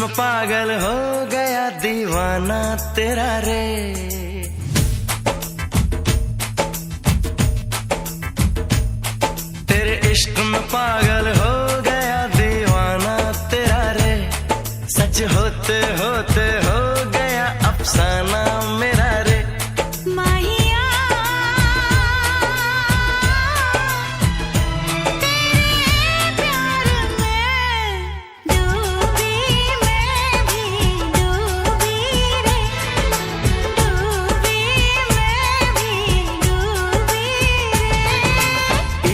में पागल हो गया दीवाना तेरा रे। तेरे इश्क में पागल हो गया दीवाना तेरा रे। सच होते होते हो गया अफसाना मेरा रे।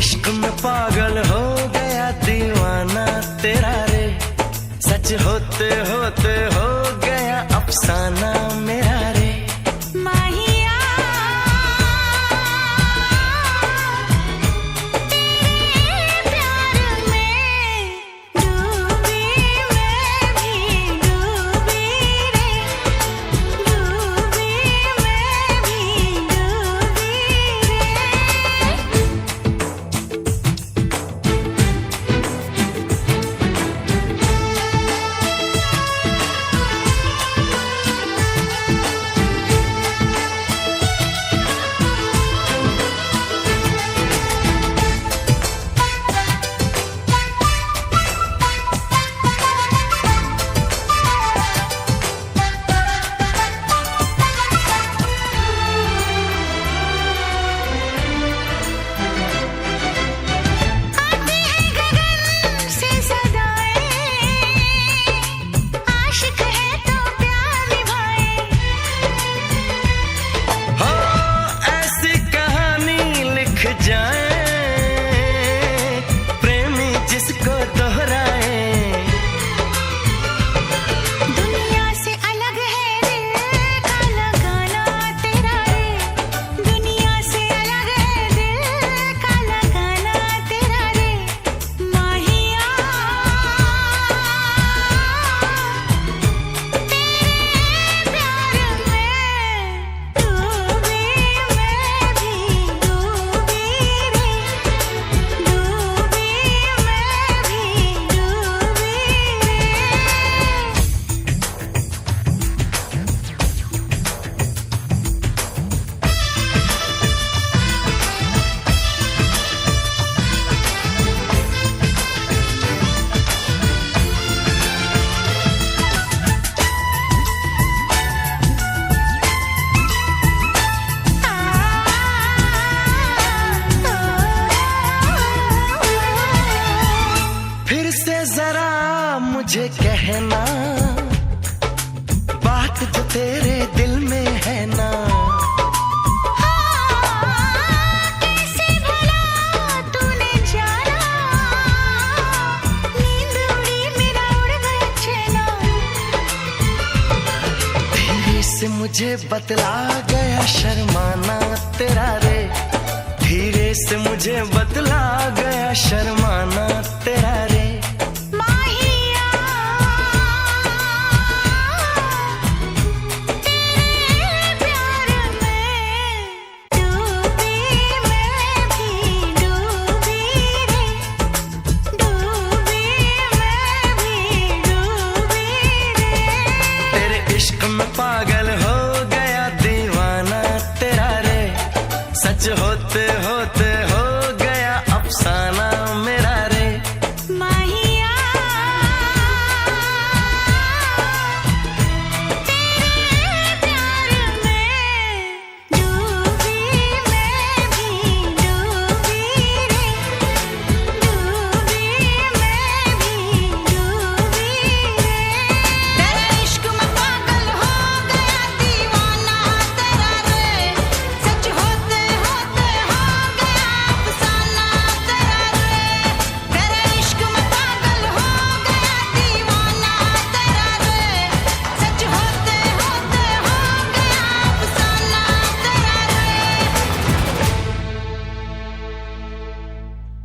इश्क में पागल हो गया दीवाना तेरा रे। सच होते होते हो गया अफसाना मेरा रे। प्रेमी जिसको दोहराए। दुनिया से अलग है दिल का लगाना तेरा रे। दुनिया से अलग है दिल का लगाना तेरा रे। माहिया तेरे प्यार में डूबी मैं भी डूबी रे। फिर से जरा मुझे कहना बात जो तेरे दिल में है ना। कैसे भला तूने जाना। नींद उड़ी मेरा उड़ गया चैना। धीरे से मुझे बतला गया शर्माना तेरा रे। धीरे से मुझे बतला गया शर्माना